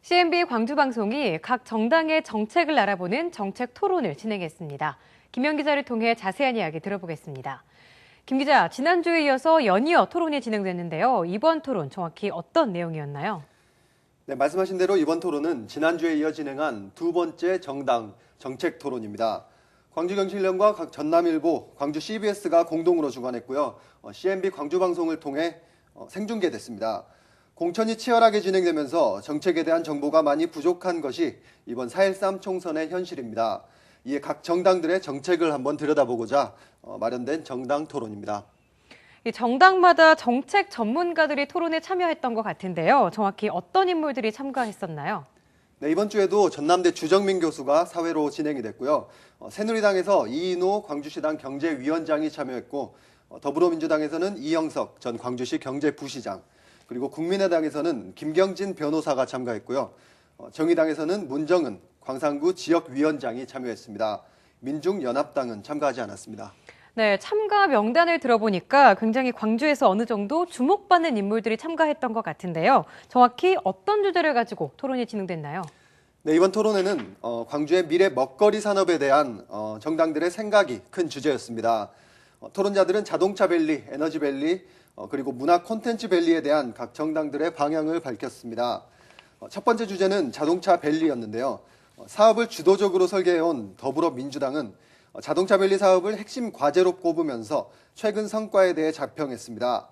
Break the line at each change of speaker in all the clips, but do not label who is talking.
CNB 광주방송이 각 정당의 정책을 알아보는 정책 토론을 진행했습니다. 김현 기자를 통해 자세한 이야기 들어보겠습니다. 김 기자, 지난주에 이어서 연이어 토론이 진행됐는데요. 이번 토론 정확히 어떤 내용이었나요?
네, 말씀하신 대로 이번 토론은 지난주에 이어 진행한 두 번째 정당 정책 토론입니다. 광주경실련과 각 전남일보, 광주 CBS가 공동으로 주관했고요. CNB 광주방송을 통해 생중계됐습니다. 공천이 치열하게 진행되면서 정책에 대한 정보가 많이 부족한 것이 이번 4.13 총선의 현실입니다. 이에 각 정당들의 정책을 한번 들여다보고자 마련된 정당 토론입니다.
이 정당마다 정책 전문가들이 토론에 참여했던 것 같은데요. 정확히 어떤 인물들이 참가했었나요?
네, 이번 주에도 전남대 주정민 교수가 사회로 진행이 됐고요. 새누리당에서 이인호 광주시당 경제위원장이 참여했고, 더불어민주당에서는 이영석 전 광주시 경제부시장, 그리고 국민의당에서는 김경진 변호사가 참가했고요. 정의당에서는 문정은 광산구 지역위원장이 참여했습니다. 민중연합당은 참가하지 않았습니다.
네, 참가 명단을 들어보니까 굉장히 광주에서 어느 정도 주목받는 인물들이 참가했던 것 같은데요. 정확히 어떤 주제를 가지고 토론이 진행됐나요?
네, 이번 토론회는 광주의 미래 먹거리 산업에 대한 정당들의 생각이 큰 주제였습니다. 토론자들은 자동차 밸리, 에너지 밸리, 그리고 문화 콘텐츠 밸리에 대한 각 정당들의 방향을 밝혔습니다. 첫 번째 주제는 자동차 밸리였는데요. 사업을 주도적으로 설계해온 더불어민주당은 자동차 밸리 사업을 핵심 과제로 꼽으면서 최근 성과에 대해 자평했습니다.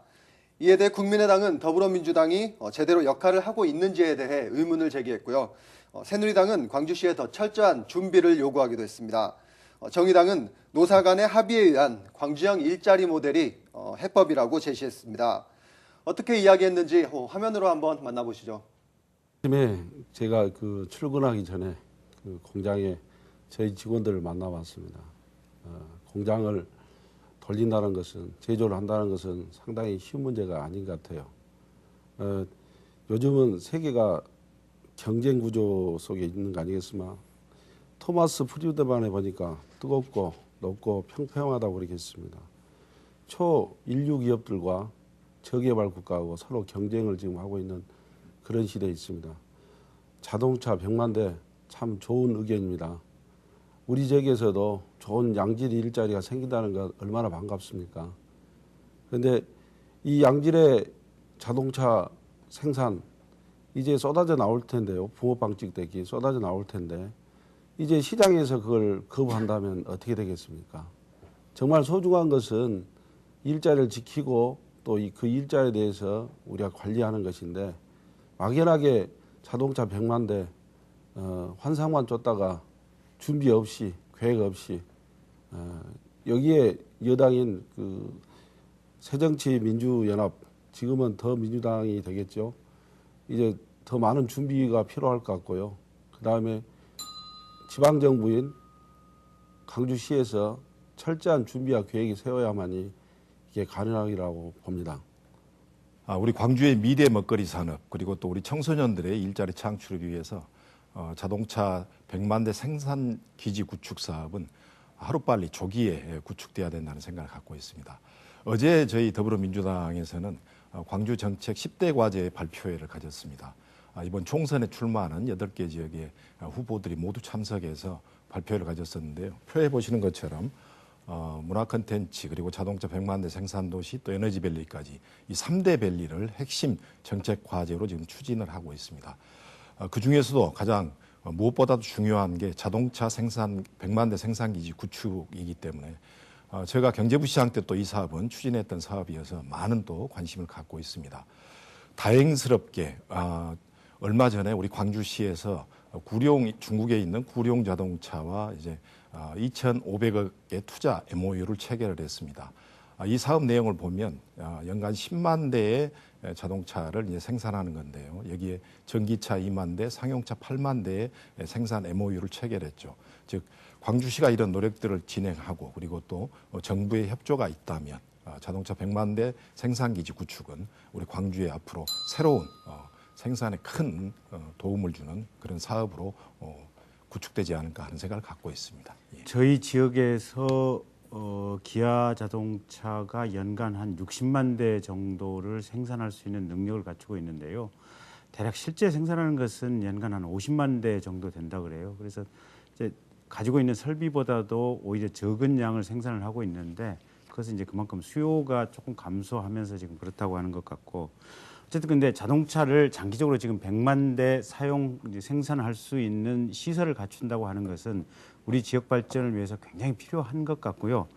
이에 대해 국민의당은 더불어민주당이 제대로 역할을 하고 있는지에 대해 의문을 제기했고요. 새누리당은 광주시에 더 철저한 준비를 요구하기도 했습니다. 정의당은 노사 간의 합의에 의한 광주형 일자리 모델이 해법이라고 제시했습니다. 어떻게 이야기했는지 화면으로 한번 만나보시죠.
아침에 제가 출근하기 전에 공장에 저희 직원들을 만나봤습니다. 공장을 돌린다는 것은, 제조를 한다는 것은 상당히 쉬운 문제가 아닌 것 같아요. 요즘은 세계가 경쟁 구조 속에 있는 거 아니겠습니까? 토마스 프리드만에 보니까 뜨겁고 높고 평평하다고 그러겠습니다. 초인류 기업들과 저개발 국가하고 서로 경쟁을 지금 하고 있는 그런 시대에 있습니다. 자동차 100만 대 참 좋은 의견입니다. 우리 지역에서도 좋은 양질 일자리가 생긴다는 것 얼마나 반갑습니까? 그런데 이 양질의 자동차 생산 이제 쏟아져 나올 텐데요. 붕어빵 찍듯이 쏟아져 나올 텐데 이제 시장에서 그걸 거부한다면 어떻게 되겠습니까? 정말 소중한 것은 일자리를 지키고 또 그 일자리에 대해서 우리가 관리하는 것인데 막연하게 자동차 100만 대 환상만 쫓다가 준비 없이 계획 없이 여기에 여당인 새정치민주연합, 지금은 더 민주당이 되겠죠. 이제 더 많은 준비가 필요할 것 같고요. 그 다음에 지방정부인 광주시에서 철저한 준비와 계획이 세워야만이 이게 가능하리라고 봅니다.
우리 광주의 미래 먹거리 산업, 그리고 또 우리 청소년들의 일자리 창출을 위해서 자동차 100만 대 생산 기지 구축 사업은 하루빨리 조기에 구축돼야 된다는 생각을 갖고 있습니다. 어제 저희 더불어민주당에서는 광주 정책 10대 과제 발표회를 가졌습니다. 이번 총선에 출마하는 8개 지역의 후보들이 모두 참석해서 발표회를 가졌었는데요. 표에 보시는 것처럼 문화 콘텐츠 그리고 자동차 100만 대 생산 도시 또 에너지 밸리까지 이 3대 밸리를 핵심 정책 과제로 지금 추진을 하고 있습니다. 그 중에서도 가장 무엇보다도 중요한 게 자동차 생산 100만 대 생산기지 구축이기 때문에 제가 경제부시장 때 또 이 사업은 추진했던 사업이어서 많은 또 관심을 갖고 있습니다. 다행스럽게 얼마 전에 우리 광주시에서 중국에 있는 구룡 자동차와 이제 2,500억의 투자 MOU를 체결을 했습니다. 이 사업 내용을 보면 연간 10만 대의 자동차를 이제 생산하는 건데요. 여기에 전기차 2만 대, 상용차 8만 대의 생산 MOU를 체결했죠. 즉 광주시가 이런 노력들을 진행하고 그리고 또 정부의 협조가 있다면 자동차 100만 대 생산기지 구축은 우리 광주에 앞으로 새로운 생산에 큰 도움을 주는 그런 사업으로 구축되지 않을까 하는 생각을 갖고 있습니다. 예.
저희 지역에서 기아 자동차가 연간 한 60만 대 정도를 생산할 수 있는 능력을 갖추고 있는데요. 대략 실제 생산하는 것은 연간 한 50만 대 정도 된다 그래요. 그래서 이제 가지고 있는 설비보다도 오히려 적은 양을 생산을 하고 있는데 그것은 이제 그만큼 수요가 조금 감소하면서 지금 그렇다고 하는 것 같고 어쨌든 근데 자동차를 장기적으로 지금 100만 대 생산할 수 있는 시설을 갖춘다고 하는 것은 우리 지역 발전을 위해서 굉장히 필요한 것 같고요.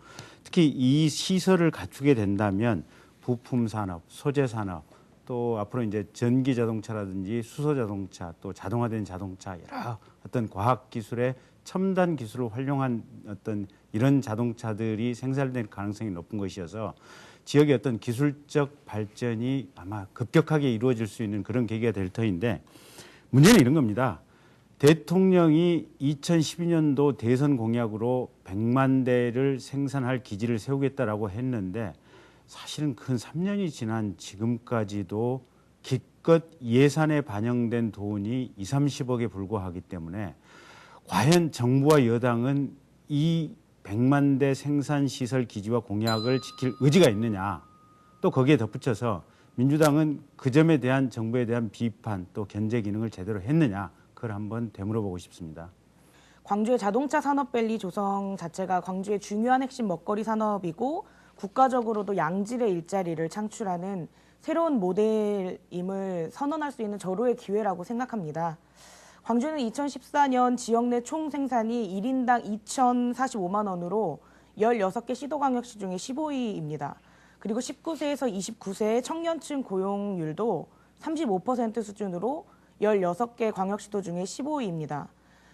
특히 이 시설을 갖추게 된다면 부품 산업, 소재 산업, 또 앞으로 이제 전기 자동차라든지 수소 자동차, 또 자동화된 자동차 여러 어떤 과학 기술의 첨단 기술을 활용한 어떤 이런 자동차들이 생산될 가능성이 높은 것이어서 지역의 어떤 기술적 발전이 아마 급격하게 이루어질 수 있는 그런 계기가 될 터인데 문제는 이런 겁니다. 대통령이 2012년도 대선 공약으로 100만 대를 생산할 기지를 세우겠다라고 했는데 사실은 근 3년이 지난 지금까지도 기껏 예산에 반영된 돈이 2, 30억에 불과하기 때문에 과연 정부와 여당은 이 100만 대 생산 시설 기지와 공약을 지킬 의지가 있느냐. 또 거기에 덧붙여서 민주당은 그 점에 대한 정부에 대한 비판 또 견제 기능을 제대로 했느냐. 그걸 한번 되물어보고 싶습니다.
광주의 자동차 산업밸리 조성 자체가 광주의 중요한 핵심 먹거리 산업이고 국가적으로도 양질의 일자리를 창출하는 새로운 모델임을 선언할 수 있는 절호의 기회라고 생각합니다. 광주는 2014년 지역 내 총 생산이 1인당 2,045만 원으로 16개 시도광역시 중에 15위입니다. 그리고 19세에서 29세의 청년층 고용률도 35% 수준으로 16개 광역시도 중에 15위입니다.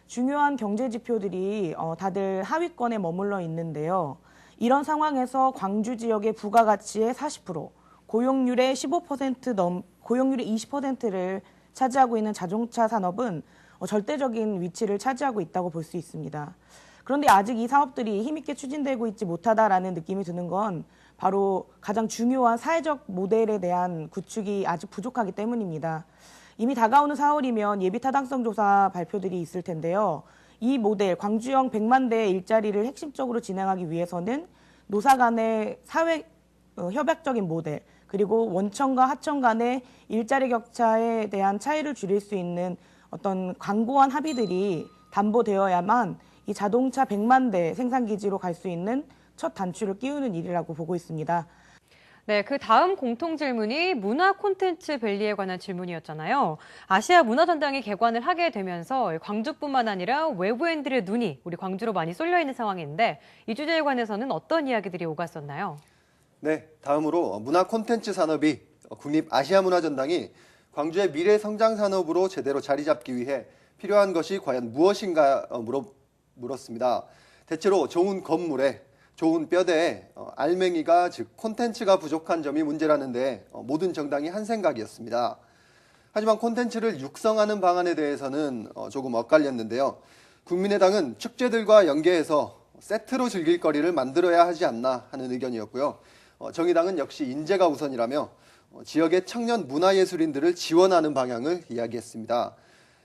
중요한 경제 지표들이 다들 하위권에 머물러 있는데요. 이런 상황에서 광주 지역의 부가가치의 40%, 고용률의 20%를 차지하고 있는 자동차 산업은 절대적인 위치를 차지하고 있다고 볼 수 있습니다. 그런데 아직 이 사업들이 힘있게 추진되고 있지 못하다라는 느낌이 드는 건 바로 가장 중요한 사회적 모델에 대한 구축이 아직 부족하기 때문입니다. 이미 다가오는 4월이면 예비 타당성 조사 발표들이 있을 텐데요. 이 모델, 광주형 100만 대의 일자리를 핵심적으로 진행하기 위해서는 노사 간의 사회 협약적인 모델, 그리고 원청과 하청 간의 일자리 격차에 대한 차이를 줄일 수 있는 어떤 강고한 합의들이 담보되어야만 이 자동차 100만 대 생산기지로 갈 수 있는 첫 단추를 끼우는 일이라고 보고 있습니다.
네, 그 다음 공통 질문이 문화 콘텐츠 밸리에 관한 질문이었잖아요. 아시아 문화전당이 개관을 하게 되면서 광주뿐만 아니라 외부인들의 눈이 우리 광주로 많이 쏠려 있는 상황인데 이 주제에 관해서는 어떤 이야기들이 오갔었나요?
네, 다음으로 문화 콘텐츠 산업이 국립 아시아 문화전당이 광주의 미래 성장 산업으로 제대로 자리 잡기 위해 필요한 것이 과연 무엇인가 물었습니다. 대체로 좋은 건물에 좋은 뼈대에 알맹이가 즉 콘텐츠가 부족한 점이 문제라는데 모든 정당이 한 생각이었습니다. 하지만 콘텐츠를 육성하는 방안에 대해서는 조금 엇갈렸는데요. 국민의당은 축제들과 연계해서 세트로 즐길 거리를 만들어야 하지 않나 하는 의견이었고요. 정의당은 역시 인재가 우선이라며 지역의 청년 문화예술인들을 지원하는 방향을 이야기했습니다.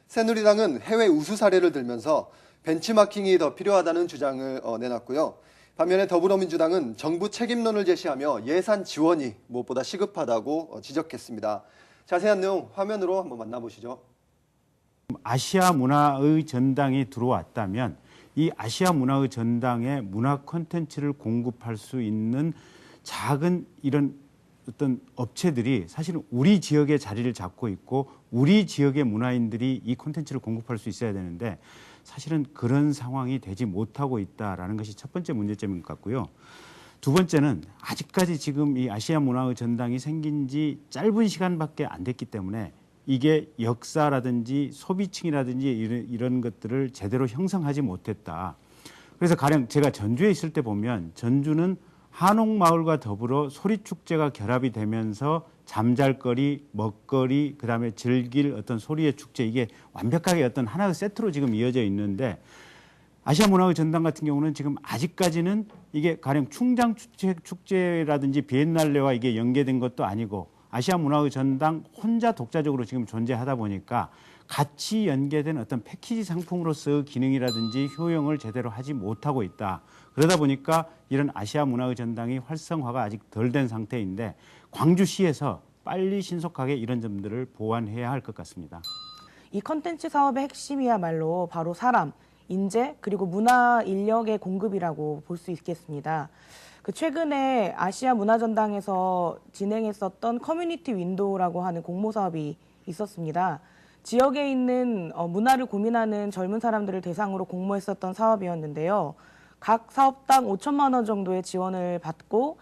새누리당은 해외 우수 사례를 들면서 벤치마킹이 더 필요하다는 주장을 내놨고요. 반면에 더불어민주당은 정부 책임론을 제시하며 예산 지원이 무엇보다 시급하다고 지적했습니다. 자세한 내용 화면으로 한번 만나보시죠.
아시아 문화의 전당이 들어왔다면 이 아시아 문화의 전당에 문화 콘텐츠를 공급할 수 있는 작은 이런 어떤 업체들이 사실은 우리 지역에 자리를 잡고 있고 우리 지역의 문화인들이 이 콘텐츠를 공급할 수 있어야 되는데 사실은 그런 상황이 되지 못하고 있다라는 것이 첫 번째 문제점인 것 같고요. 두 번째는 아직까지 지금 이 아시아 문화의 전당이 생긴 지 짧은 시간밖에 안 됐기 때문에 이게 역사라든지 소비층이라든지 이런 것들을 제대로 형성하지 못했다. 그래서 가령 제가 전주에 있을 때 보면 전주는 한옥마을과 더불어 소리축제가 결합이 되면서 잠잘거리, 먹거리, 그다음에 즐길 어떤 소리의 축제 이게 완벽하게 어떤 하나의 세트로 지금 이어져 있는데 아시아 문화의 전당 같은 경우는 지금 아직까지는 이게 가령 충장 축제라든지 비엔날레와 이게 연계된 것도 아니고 아시아 문화의 전당 혼자 독자적으로 지금 존재하다 보니까 같이 연계된 어떤 패키지 상품으로서의 기능이라든지 효용을 제대로 하지 못하고 있다. 그러다 보니까 이런 아시아 문화의 전당이 활성화가 아직 덜 된 상태인데 광주시에서 빨리 신속하게 이런 점들을 보완해야 할 것 같습니다.
이 컨텐츠 사업의 핵심이야말로 바로 사람, 인재, 그리고 문화 인력의 공급이라고 볼 수 있겠습니다. 최근에 아시아 문화전당에서 진행했었던 커뮤니티 윈도우라고 하는 공모 사업이 있었습니다. 지역에 있는 문화를 고민하는 젊은 사람들을 대상으로 공모했었던 사업이었는데요. 각 사업당 5천만 원 정도의 지원을 받고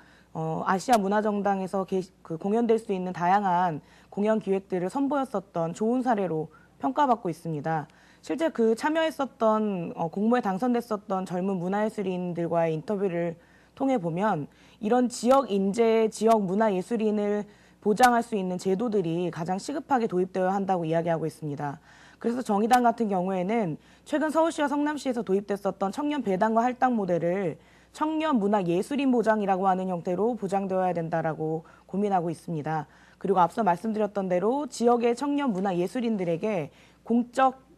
아시아 문화정당에서 공연될 수 있는 다양한 공연 기획들을 선보였었던 좋은 사례로 평가받고 있습니다. 실제 참여했었던 공모에 당선됐었던 젊은 문화예술인들과의 인터뷰를 통해 보면 이런 지역 인재, 지역 문화예술인을 보장할 수 있는 제도들이 가장 시급하게 도입되어야 한다고 이야기하고 있습니다. 그래서 정의당 같은 경우에는 최근 서울시와 성남시에서 도입됐었던 청년 배당과 할당 모델을 청년 문화 예술인 보장이라고 하는 형태로 보장되어야 된다라고 고민하고 있습니다. 그리고 앞서 말씀드렸던 대로 지역의 청년 문화 예술인들에게 공적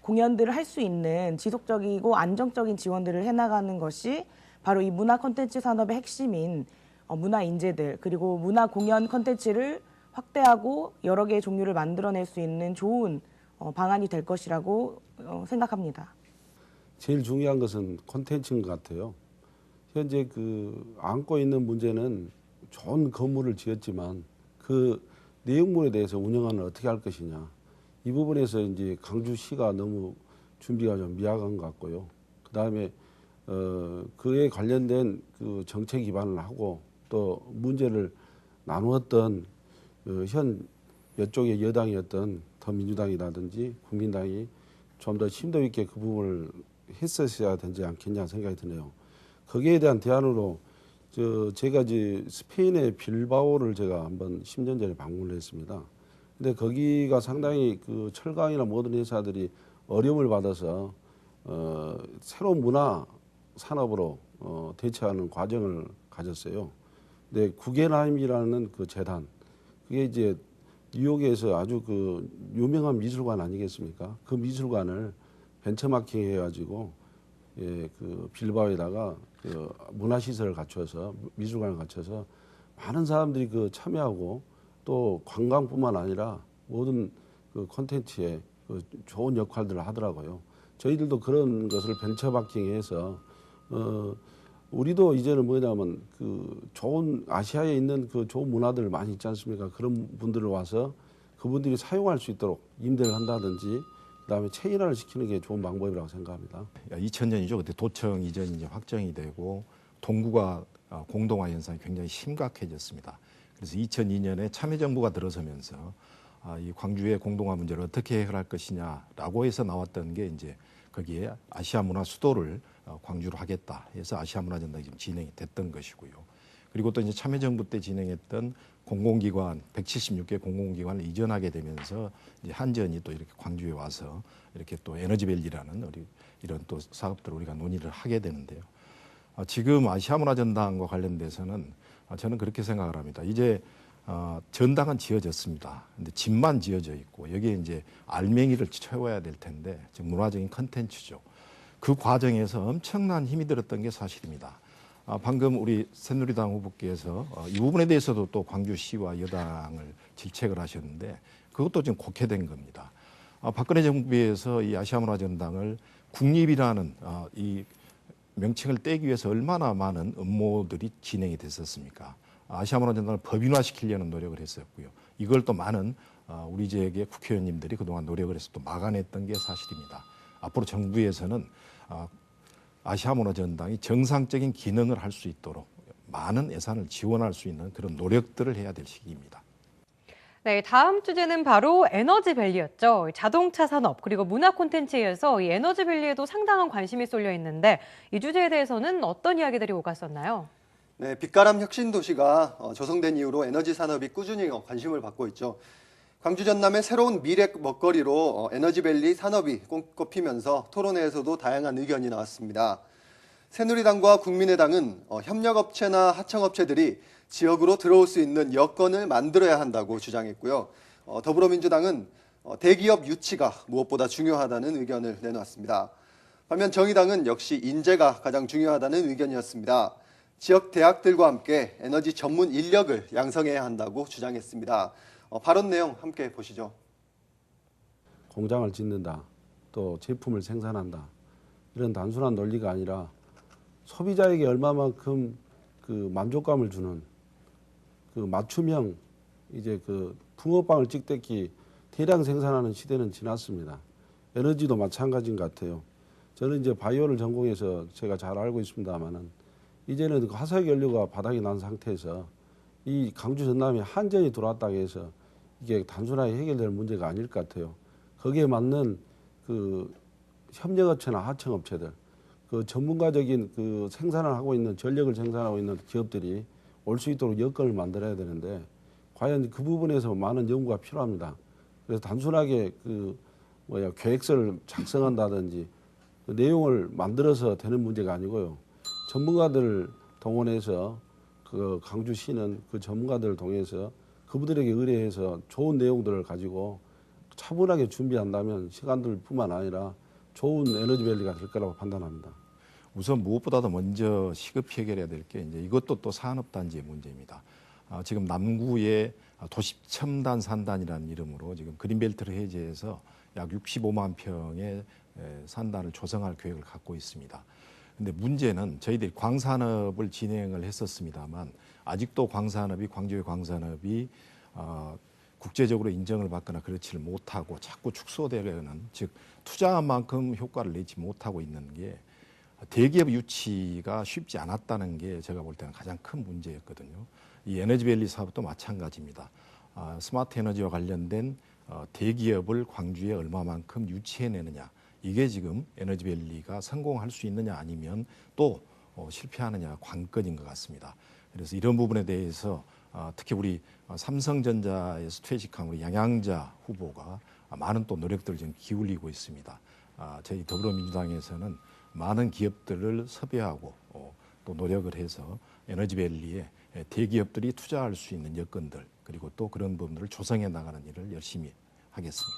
공연들을 할 수 있는 지속적이고 안정적인 지원들을 해나가는 것이 바로 이 문화 콘텐츠 산업의 핵심인 문화 인재들 그리고 문화 공연 콘텐츠를 확대하고 여러 개의 종류를 만들어낼 수 있는 좋은 방안이 될 것이라고 생각합니다.
제일 중요한 것은 콘텐츠인 것 같아요. 현재 안고 있는 문제는 좋은 건물을 지었지만 그 내용물에 대해서 운영을 어떻게 할 것이냐. 이 부분에서 이제 광주시가 너무 준비가 좀 미약한 것 같고요. 그 다음에 그에 관련된 정책 기반을 하고 또 문제를 나누었던 현 이쪽의 여당이었던 더민주당이라든지 국민당이 좀 더 심도 있게 그 부분을 했었어야 되지 않겠냐 생각이 드네요. 거기에 대한 대안으로 제가 이제 스페인의 빌바오를 제가 한번 10년 전에 방문을 했습니다. 근데 거기가 상당히 철강이나 모든 회사들이 어려움을 받아서 새로운 문화 산업으로 대처하는 과정을 가졌어요. 근데 구겐하임이라는 재단, 그게 이제 뉴욕에서 아주 유명한 미술관 아니겠습니까? 그 미술관을 벤처마킹 해가지고 빌바오에다가 문화시설을 갖춰서 미술관을 갖춰서 많은 사람들이 참여하고 또 관광뿐만 아니라 모든 콘텐츠에 좋은 역할들을 하더라고요. 저희들도 그런 것을 벤처마킹해서 우리도 이제는 뭐냐면 좋은 아시아에 있는 좋은 문화들 많이 있지 않습니까? 그런 분들을 와서 그분들이 사용할 수 있도록 임대를 한다든지 그다음에 체인화를 시키는 게 좋은 방법이라고 생각합니다.
2000년이죠. 그때 도청 이전이 이제 확정이 되고 동구가 공동화 현상이 굉장히 심각해졌습니다. 그래서 2002년에 참여정부가 들어서면서 이 광주의 공동화 문제를 어떻게 해결할 것이냐라고 해서 나왔던 게 이제 거기에 아시아 문화 수도를 광주로 하겠다 해서 아시아 문화전당이 지금 진행이 됐던 것이고요. 그리고 또 이제 참여정부 때 진행했던 공공기관 176개 공공기관을 이전하게 되면서 이제 한전이 또 이렇게 광주에 와서 이렇게 또 에너지밸리라는 이런 또 사업들을 우리가 논의를 하게 되는데요. 지금 아시아 문화전당과 관련돼서는 저는 그렇게 생각을 합니다. 이제 전당은 지어졌습니다. 근데 집만 지어져 있고 여기에 이제 알맹이를 채워야 될 텐데 즉 문화적인 컨텐츠죠. 그 과정에서 엄청난 힘이 들었던 게 사실입니다. 방금 우리 새누리당 후보께서 이 부분에 대해서도 또 광주시와 여당을 질책을 하셨는데 그것도 지금 곡해된 겁니다. 박근혜 정부에서 이 아시아문화전당을 국립이라는 이 명칭을 떼기 위해서 얼마나 많은 음모들이 진행이 됐었습니까? 아시아문화전당을 법인화시키려는 노력을 했었고요. 이걸 또 많은 우리 지역의 국회의원님들이 그동안 노력을 해서 또 막아냈던 게 사실입니다. 앞으로 정부에서는 아시아문화전당이 정상적인 기능을 할 수 있도록 많은 예산을 지원할 수 있는 그런 노력들을 해야 될 시기입니다.
네, 다음 주제는 바로 에너지밸리였죠. 자동차 산업 그리고 문화 콘텐츠에 이어서 이 에너지밸리에도 상당한 관심이 쏠려 있는데 이 주제에 대해서는 어떤 이야기들이 오갔었나요?
네, 빛가람 혁신 도시가 조성된 이후로 에너지 산업이 꾸준히 관심을 받고 있죠. 광주 전남의 새로운 미래 먹거리로 에너지밸리 산업이 꼽히면서 토론회에서도 다양한 의견이 나왔습니다. 새누리당과 국민의당은 협력업체나 하청업체들이 지역으로 들어올 수 있는 여건을 만들어야 한다고 주장했고요. 더불어민주당은 대기업 유치가 무엇보다 중요하다는 의견을 내놓았습니다. 반면 정의당은 역시 인재가 가장 중요하다는 의견이었습니다. 지역 대학들과 함께 에너지 전문 인력을 양성해야 한다고 주장했습니다. 발언 내용 함께 보시죠.
공장을 짓는다, 또 제품을 생산한다, 이런 단순한 논리가 아니라 소비자에게 얼마만큼 그 만족감을 주는 그 맞춤형 이제 그 붕어빵을 찍듯이 대량 생산하는 시대는 지났습니다. 에너지도 마찬가지인 것 같아요. 저는 이제 바이오를 전공해서 제가 잘 알고 있습니다만은 이제는 그 화석 연료가 바닥이 난 상태에서 이 강주 전남에 한전이 들어왔다고 해서 이게 단순하게 해결될 문제가 아닐 것 같아요. 거기에 맞는 그 협력업체나 하청업체들, 그 전문가적인 그 생산을 하고 있는 전력을 생산하고 있는 기업들이 올 수 있도록 여건을 만들어야 되는데 과연 그 부분에서 많은 연구가 필요합니다. 그래서 단순하게 그 계획서를 작성한다든지 그 내용을 만들어서 되는 문제가 아니고요. 전문가들을 동원해서 그 강주시는 그 전문가들을 통해서 그분들에게 의뢰해서 좋은 내용들을 가지고 차분하게 준비한다면 시간들뿐만 아니라 좋은 에너지밸리가 될 거라고 판단합니다.
우선 무엇보다도 먼저 시급히 해결해야 될 게 이제 이것도 또 산업단지의 문제입니다. 지금 남구에 도시첨단 산단이라는 이름으로 지금 그린벨트를 해제해서 약 65만 평의 산단을 조성할 계획을 갖고 있습니다. 근데 문제는 저희들이 광산업을 진행을 했었습니다만 아직도 광주의 광산업이 국제적으로 인정을 받거나 그렇지를 못하고 자꾸 축소되려는, 즉 투자한 만큼 효과를 내지 못하고 있는 게 대기업 유치가 쉽지 않았다는 게 제가 볼 때는 가장 큰 문제였거든요. 이 에너지밸리 사업도 마찬가지입니다. 스마트 에너지와 관련된 대기업을 광주에 얼마만큼 유치해내느냐, 이게 지금 에너지밸리가 성공할 수 있느냐 아니면 또 실패하느냐 관건인 것 같습니다. 그래서 이런 부분에 대해서 특히 우리 삼성전자에서 퇴직한 우리 양양자 후보가 많은 또 노력들을 지금 기울이고 있습니다. 저희 더불어민주당에서는 많은 기업들을 섭외하고 또 노력을 해서 에너지밸리에 대기업들이 투자할 수 있는 여건들, 그리고 또 그런 부분들을 조성해 나가는 일을 열심히 하겠습니다.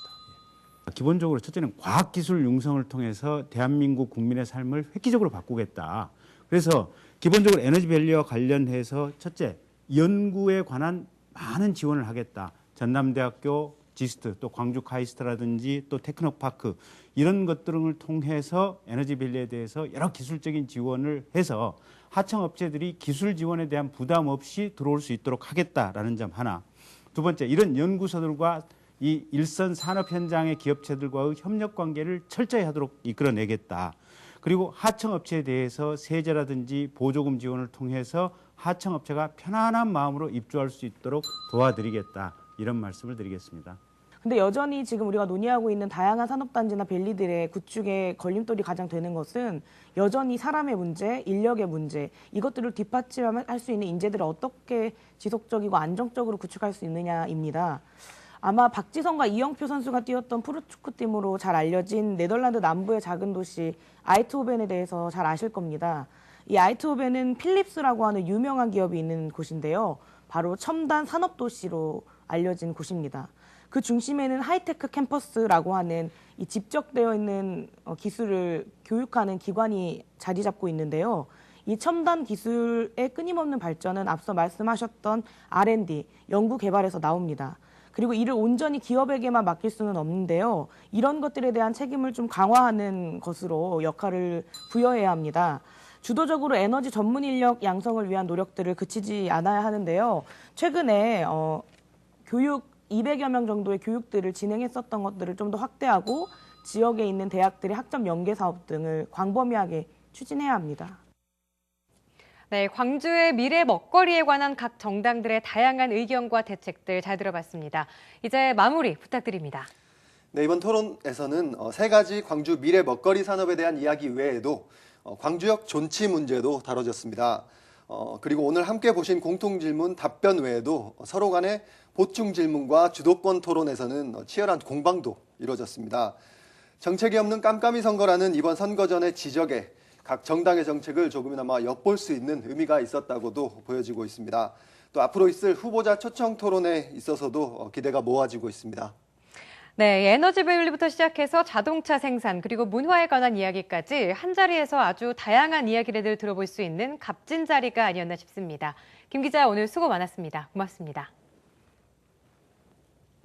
기본적으로 첫째는 과학기술 융성을 통해서 대한민국 국민의 삶을 획기적으로 바꾸겠다. 그래서 기본적으로 에너지밸리와 관련해서 첫째, 연구에 관한 많은 지원을 하겠다. 전남대학교 지스트, 또 광주 카이스트라든지 또 테크노파크, 이런 것들을 통해서 에너지밸리에 대해서 여러 기술적인 지원을 해서 하청업체들이 기술 지원에 대한 부담 없이 들어올 수 있도록 하겠다라는 점 하나. 두 번째, 이런 연구소들과 이 일선 산업 현장의 기업체들과의 협력 관계를 철저히 하도록 이끌어내겠다. 그리고 하청업체에 대해서 세제라든지 보조금 지원을 통해서 하청업체가 편안한 마음으로 입주할 수 있도록 도와드리겠다. 이런 말씀을 드리겠습니다.
근데 여전히 지금 우리가 논의하고 있는 다양한 산업단지나 밸리들의 구축에 걸림돌이 가장 되는 것은 여전히 사람의 문제, 인력의 문제, 이것들을 뒷받침할 수 있는 인재들을 어떻게 지속적이고 안정적으로 구축할 수 있느냐입니다. 아마 박지성과 이영표 선수가 뛰었던 프로축구팀으로 잘 알려진 네덜란드 남부의 작은 도시 아이트호벤에 대해서 잘 아실 겁니다. 이 아이트호벤은 필립스라고 하는 유명한 기업이 있는 곳인데요. 바로 첨단 산업도시로 알려진 곳입니다. 그 중심에는 하이테크 캠퍼스라고 하는 이 집적되어 있는 기술을 교육하는 기관이 자리 잡고 있는데요. 이 첨단 기술의 끊임없는 발전은 앞서 말씀하셨던 R&D, 연구 개발에서 나옵니다. 그리고 이를 온전히 기업에게만 맡길 수는 없는데요. 이런 것들에 대한 책임을 좀 강화하는 것으로 역할을 부여해야 합니다. 주도적으로 에너지 전문 인력 양성을 위한 노력들을 그치지 않아야 하는데요. 최근에 교육 200여 명 정도의 교육들을 진행했었던 것들을 좀 더 확대하고 지역에 있는 대학들의 학점 연계 사업 등을 광범위하게 추진해야 합니다.
네, 광주의 미래 먹거리에 관한 각 정당들의 다양한 의견과 대책들 잘 들어봤습니다. 이제 마무리 부탁드립니다.
네, 이번 토론에서는 세 가지 광주 미래 먹거리 산업에 대한 이야기 외에도 광주역 존치 문제도 다뤄졌습니다. 그리고 오늘 함께 보신 공통질문 답변 외에도 서로 간의 보충 질문과 주도권 토론에서는 치열한 공방도 이루어졌습니다. 정책이 없는 깜깜이 선거라는 이번 선거 전의 지적에 각 정당의 정책을 조금이나마 엿볼 수 있는 의미가 있었다고도 보여지고 있습니다. 또 앞으로 있을 후보자 초청 토론에 있어서도 기대가 모아지고 있습니다.
네, 에너지밸리부터 시작해서 자동차 생산 그리고 문화에 관한 이야기까지 한자리에서 아주 다양한 이야기를 들어볼 수 있는 값진 자리가 아니었나 싶습니다. 김 기자 오늘 수고 많았습니다. 고맙습니다.